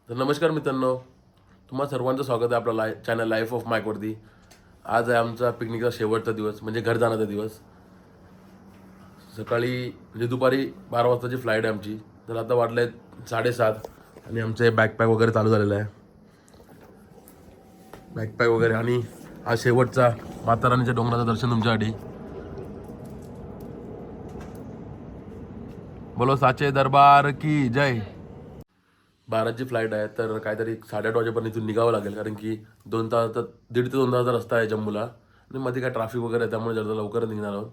तर नमस्कार मित्रांनो, तुम्हा सर्वांचं स्वागत आहे आपला चॅनल लाईफ ऑफ माईकवरती. आज आहे आमचा पिकनिकचा शेवटचा दिवस, म्हणजे घर जाण्याचा दिवस. सकाळी म्हणजे दुपारी 12 वाजताची फ्लाईट आहे आमची. तर आता वाटलं आहे 7:30 आणि आमचे बॅकपॅक वगैरे चालू झालेलं आहे. बॅकपॅक वगैरे आणि आज शेवटचा माता राणीच्या डोंगराचं दर्शन तुमच्यासाठी. बोलो साचे दरबार की जय. 12ची फ्लाईट आहे, तर काहीतरी 8:30 वाजेपर्यंत इथून निघावं लागेल, कारण की 2 तास, 1.5 ते 2 तासाचा रस्ता आहे जम्मूला. आणि मध्ये काय ट्रॅफिक वगैरे आहे, त्यामुळे जरा लवकर निघणार आहोत.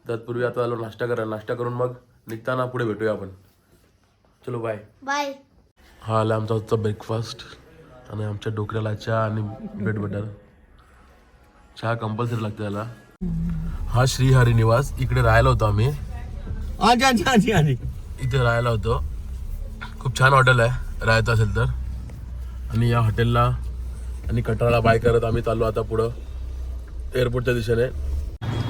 तत्पूर्वी आता आलो नाश्ता करायला. नाश्ता करून मग निघताना पुढे भेटूया आपण. चलो बाय बाय. हा आला आमचा आजचा ब्रेकफास्ट आणि आमच्या डोक्याला चहा आणि ब्रेड बटर. चहा कंपल्सरी लागते त्याला. हा श्रीहरी निवास, इकडे राहायला होतो आम्ही. इथे राहायला होतो. खूप छान हॉटेल आहे राहायचं असेल तर. आणि या हॉटेलला आणि कटराला बाय करत आम्ही चाललो आता पुढं एअरपोर्टच्या दिशेने.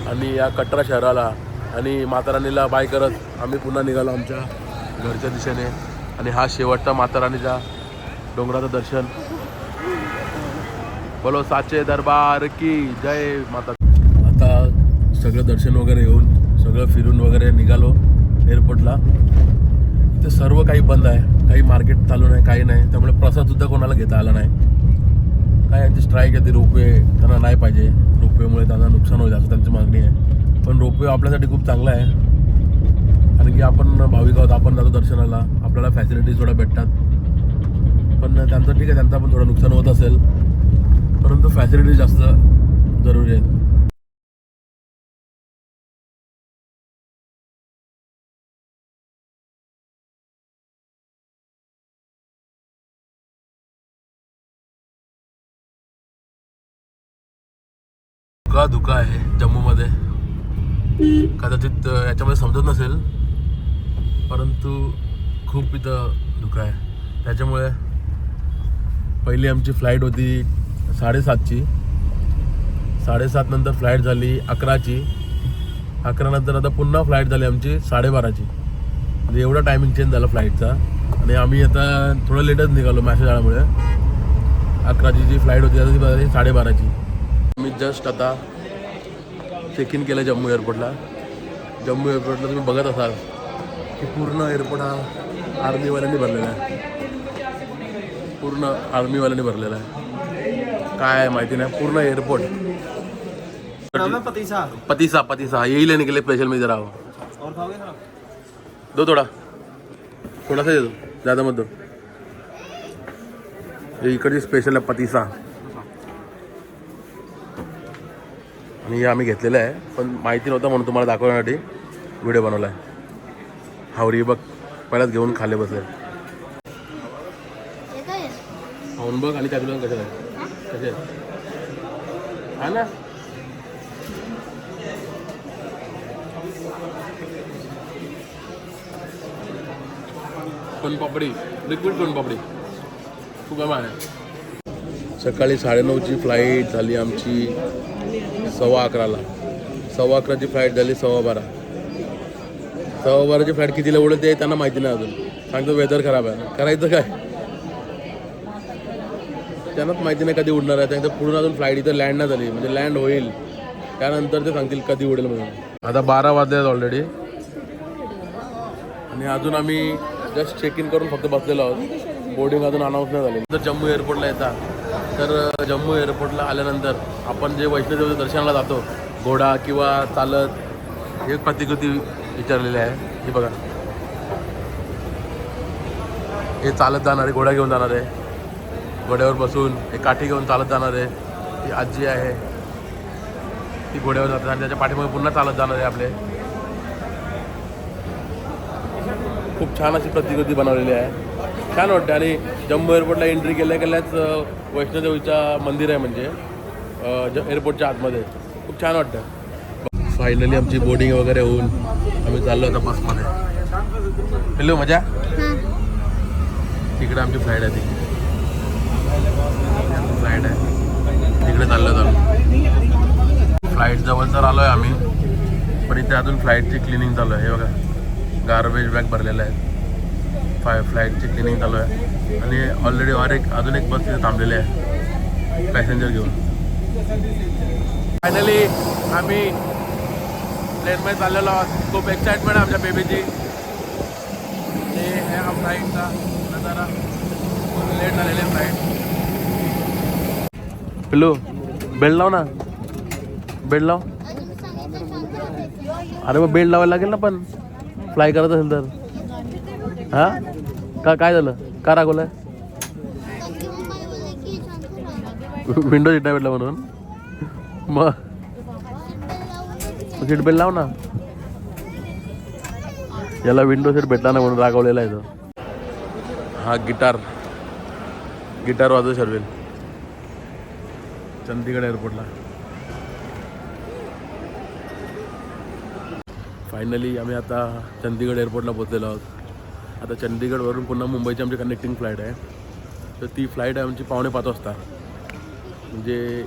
आणि या कटरा शहराला आणि माता राणीला बाय करत आम्ही पुन्हा निघालो आमच्या घरच्या दिशेने. आणि हा शेवटचा माता राणीच्या डोंगराचं दर्शन. बोलो साचे दरबार की जय माता. आता सगळं दर्शन वगैरे येऊन सगळं फिरून वगैरे निघालो एअरपोर्टला. इथे सर्व काही बंद आहे, काही मार्केट चालू नाही, काही नाही. त्यामुळे प्रसादसुद्धा कोणाला घेता आला नाही. काय यांची स्ट्राईक आहे, ती रोपवे त्यांना नाही पाहिजे. रोपवेमुळे त्यांना नुकसान होईल असं त्यांची मागणी आहे. पण रोपवे आपल्यासाठी खूप चांगला आहे, कारण की आपण भाविक आहोत, आपण जातो दर्शनाला, आपल्याला फॅसिलिटीज थोड्या भेटतात. पण त्यांचं ठीक आहे, त्यांचं पण थोडं नुकसान होत असेल, परंतु फॅसिलिटीज जास्त जरुरी आहेत. धुका आहे जम्मूमध्ये. कदाचित याच्यामध्ये समजत नसेल, परंतु खूप इथं धुका आहे. त्याच्यामुळे पहिली आमची फ्लाईट होती 7:30ची. 7:30 नंतर फ्लाईट झाली 11ची. 11 नंतर आता पुन्हा फ्लाईट झाली आमची 12:30ची. म्हणजे एवढा टायमिंग चेंज झाला फ्लाईटचा. आणि आम्ही आता थोडं लेटच निघालो मॅसेज आल्यामुळे. 11ची जी फ्लाईट होती आता ती झाली 12:30ची. मी जस्ट आता चेक इन केलं जम्मू एअरपोर्टला. जम्मू एअरपोर्टला तुम्ही बघत असाल की पूर्ण एअरपोर्ट हा आर्मीवाल्यांनी भरलेला आहे. पूर्ण आर्मीवाल्यांनी भरलेला आहे. काय माहिती नाही, पूर्ण एअरपोर्ट. पतीसा यही लेने के लिए स्पेशल में इधर आओ. दो थोड़ा सा दे दो, ज़्यादा मत दो. इकडची स्पेशल आहे पतीसा. आणि हे आम्ही घेतलेलं आहे, पण माहिती नव्हतं म्हणून तुम्हाला दाखवण्यासाठी व्हिडिओ बनवला आहे. हावरी बघ, पहिलाच घेऊन खाले बसले. खाऊन बघ आणि त्यातून कसे आहे, कसे हा ना. सोनपापडी, लिक्विड सोनपापडी खूप आहे. सकाळी 9:30ची फ्लाईट झाली आमची 11:15ला. 11:15ची फ्लाईट झाली 12:15. 12:15ची फ्लाईट कितीला उडेल ते त्यांना माहिती नाही अजून. सांगतो वेदर खराब आहे, करायचं काय त्यांनाच माहिती नाही कधी उडणार आहे. त्यांचं पूर्ण अजून फ्लाईट इथं लँड नाही झाली, म्हणजे लँड होईल त्यानंतर ते सांगतील कधी उडेल म्हणून. आता 12 वाजले ऑलरेडी आणि अजून आम्ही जस्ट चेक इन करून फक्त बसलेलो आहोत. बोर्डिंग अजून अनाऊन्स नाही झाली. तर जम्मू एअरपोर्टला येतात, तर जम्मू एअरपोर्टला आल्यानंतर आपण जे वैष्णोदेवीच्या दर्शनाला जातो घोडा किंवा चालत, हे प्रतिकृती विचारलेली आहे. हे बघा, हे चालत जाणारे, घोडा घेऊन जाणार आहे, घोड्यावर बसून हे काठी घेऊन चालत जाणार आहे. ती आजी आहे, ती घोड्यावर जातात आणि त्याच्या पाठीमागे पुन्हा चालत जाणार आहे आपले. खूप छान अशी प्रतिकृती बनवलेली आहे, छान वाटते. आणि जम्मू एअरपोर्टला एंट्री केल्याच वैष्णोदेवीचा मंदिर आहे, म्हणजे एअरपोर्टच्या आतमध्ये. खूप छान वाटतं. फायनली आमची बोर्डिंग वगैरे होऊन आम्ही चाललो आता बसमध्ये. हॅलो, मजा. तिकडे आमची फ्लाईट आहे, ती फ्लाईट आहे तिकडे चाललो होतो. फ्लाईट जवळ तर आलो आहे आम्ही, पण इथे अजून फ्लाईटची क्लिनिंग चालू आहे. हे बघा, गार्बेज बॅग भरलेलं आहे. फ्लाईटची क्लिनिंग चालू आहे. आणि ऑलरेडी अजून एक बस तिथे थांबलेली आहे पॅसेंजर घेऊन. फायनली आम्ही प्लेनमध्ये चाललेलो आहोत. खूप एक्साइटमेंट आहे आमच्या बेबीची. हे हा फ्लाईटचा नजारा. लेट झालेले फ्लाईट. पिल्लू बेल्ट लाव ना. बेल्ट लाव. अरे मग बेल्ट लावायला लागेल ना पण फ्लाय करत असेल तर. हा काय झालं? का रागवलंय? विंडो सीट नाही भेटला म्हणून. मग सीट बेल्ट लाव ना. याला विंडो सीट भेटला ना म्हणून रागवलेला आहे तो. हा गिटार वाजव शर्वेल चंदीगड एअरपोर्टला. फायनली आम्ही आता चंदीगड एअरपोर्टला पोहोचलेलो आहोत. आता चंदीगडवरून पुन्हा मुंबईची आमची कनेक्टिंग फ्लाईट आहे. तर ती फ्लाईट आहे आमची 5:45 वाजता. म्हणजे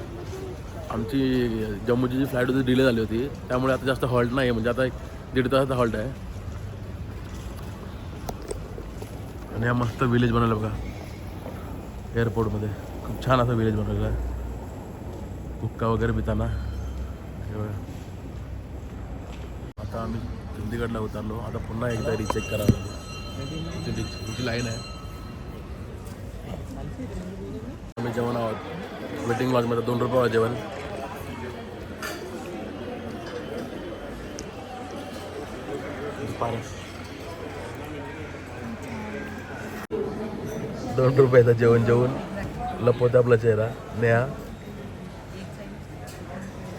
आमची जम्मूची जी फ्लाईट होती डिले झाली होती. त्यामुळे आता जास्त हॉल्ट नाही आहे. म्हणजे आता 1.5 तासाचा हॉल्ट आहे. आणि हा मस्त विलेज बनवला बघा एअरपोर्टमध्ये. खूप छान असा विलेज बनवलेला आहे. हुक्का वगैरे पिताना. आता आम्ही चंदीगडला उतरलो. आता पुन्हा एकदा रिचेक करावं लागेल. तुमची लाईन आहे. आम्ही जेवण आहोत वेटिंग लॉजमध्ये. 2 रुपये जेवण. ₹2 जेवण जेवून लपवते आपला चेहरा. नेहा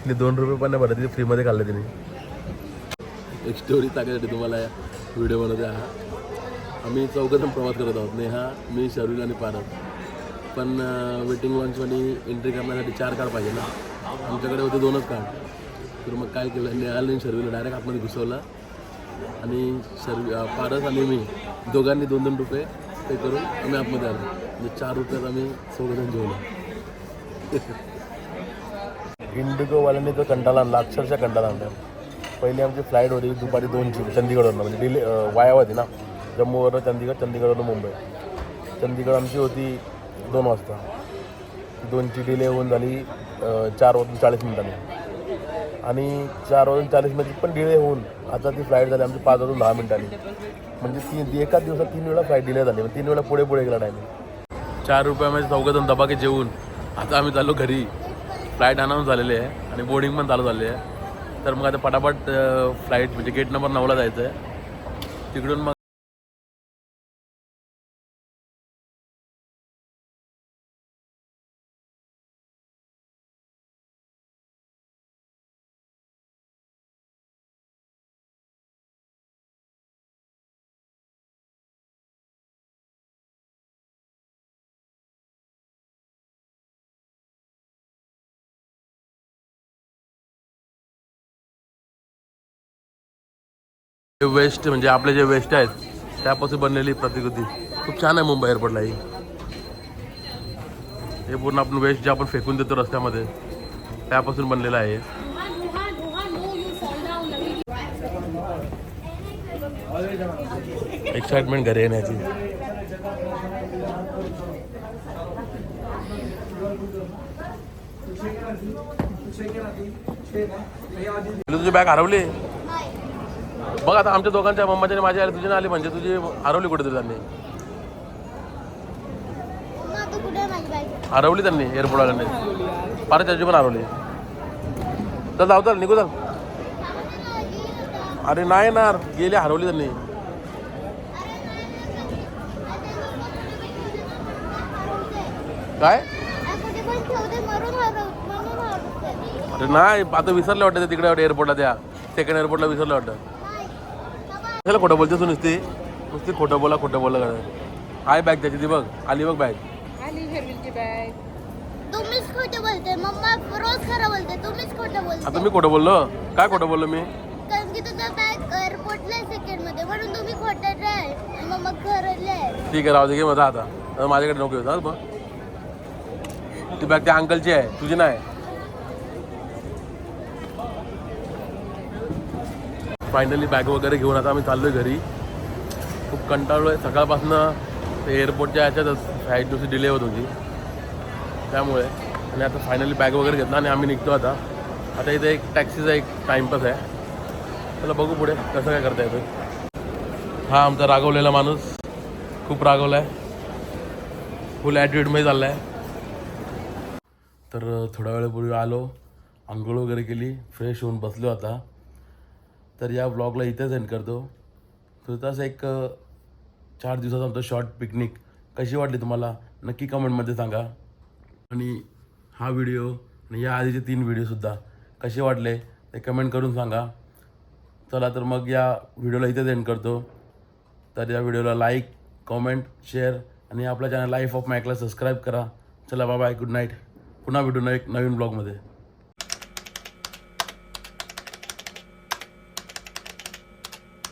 तिने ₹2 पण नाही भरत. तिथे फ्रीमध्ये खाल्लं तिने. एक स्टोरी टाकायसाठी तुम्हाला व्हिडिओ बनवते. आम्ही 4 जण प्रवास करत आहोत. नेहा, मी, शर्विल आणि पारस. पण वेटिंग लॉन्चमध्ये एंट्री करण्यासाठी 4 कार्ड पाहिजे ना. आमच्याकडे होते 2च कार्ड. तर मग काय केलं, नेहाला आणि शर्विलला डायरेक्ट आतमध्ये घुसवलं. आणि पारस आणि मी दोघांनी ₹2 पे करून आम्ही आतमध्ये आलो. म्हणजे ₹4 आम्ही 4 जण जेवलो. इंडिगोवाल्यांनी तो कंटाळा आणला. अक्षरशः कंटाळा आणला. पहिली आमची फ्लाईट होती दुपारी 2ची चंदीगडवरून. म्हणजे डिले वाया होती ना. जम्मूवरून चंदीगडवरून मुंबई. चंदीगड आमची होती 2 वाजता. 2ची डिले होऊन झाली 4 वाजून 40 मिनिटांनी. आणि 4 वाजून 40 मिनिट पण डिले होऊन आता ती फ्लाईट झाली आमची 5 वाजून 10 मिनिटांनी. म्हणजे एकाच दिवसात 3 वेळा फ्लाईट डिले झाली. 3 वेळा पुढे गेला टायमिंग. ₹4 4 जण दबाके जेवून आता आम्ही चाललो घरी. फ्लाईट अनाऊन्स झालेली आहे आणि बोर्डिंग पण चालू झाली आहे. तर मग आता पटापट फ्लाईट म्हणजे गेट नंबर 9ला जायचं आहे. तिकडून मग वेस्ट म्हणजे आपले जे वेस्ट आहेत त्यापासून बनलेली प्रतिकृती खूप छान आहे मुंबई एअरपोर्टला. ही हे पूर्ण आपण वेस्ट जे आपण फेकून देतो रस्त्यामध्ये त्यापासून बनलेलं आहे. एक्साइटमेंट घरी येण्याची. तुझी बॅग हरवली बघ. आता आमच्या दोघांच्या मम्माच्या आणि माझ्या आली, तुझी आली म्हणजे तुझी हरवली कुठेतरी. त्यांनी हरवली त्यांनी एअरपोर्टवाल्यांनी. फार त्याची पण हरवली. तर जाऊ तर निघू तर. अरे नाही येणार, गेली, हरवली त्यांनी. काय? अरे नाही, आता विसरलं वाटतं तिकडे एअरपोर्टला. त्या सेकंड एअरपोर्टला विसरलं वाटतं. चला खोटं बोलते तू. नुसती खोटं बोला काय बॅग त्याची ती बघ. आली बघ बॅग. तुम्हीच खोटं बोलते. मम्मा रोज खरं बोलते. तुम्हीच खोटं बोलते. आता मी खोटं बोललो? काय खोटं बोललो मी? कारण की तुझा बॅग एअरपोर्टला सेकंड मध्ये म्हणून तुम्ही खोटं रे. मम्मा खरं रे. ठीक आहे, राहू दे. घे माझा आता माझ्याकडे नको येऊ. बघ ती बॅग त्या अंकलची आहे, तुझी नाही. फायनली बॅग वगैरे घेऊन आता आम्ही चाललोय घरी. खूप कंटाळलो आहे. सकाळपासून ते एअरपोर्टच्या ह्याच्यातच फ्लाईट दुसरी डिले होत होती त्यामुळे. आणि आता फायनली बॅग वगैरे घेतला आणि आम्ही निघतो आता. आता इथे एक टॅक्सीचा एक टाईमपास आहे. चला बघू पुढे कसं काय करता येतं. हा आमचा रागवलेला माणूस खूप रागवला आहे, फुल ॲटिट्यूडमध्ये चालला आहे. तर थोड्या वेळापूर्वी आलो, आंघोळ वगैरे केली, फ्रेश होऊन बसलो आता. तर या ब्लॉगला इथेच एंड करतो. तर तसं एक 4 दिवसाचा आमचा शॉर्ट पिकनिक कशी वाटली तुम्हाला नक्की कमेंटमध्ये सांगा. आणि हा व्हिडिओ आणि या आधीचे 3 व्हिडिओसुद्धा कसे वाटले ते कमेंट करून सांगा. चला तर मग या व्हिडिओला इथेच एंड करतो. तर या व्हिडिओला लाईक, कमेंट, शेअर आणि आपल्या चॅनल लाईफ ऑफ मॅकला सबस्क्राईब करा. चला बाय बाय, गुड नाईट. पुन्हा भेटू एक नवीन ब्लॉगमध्ये.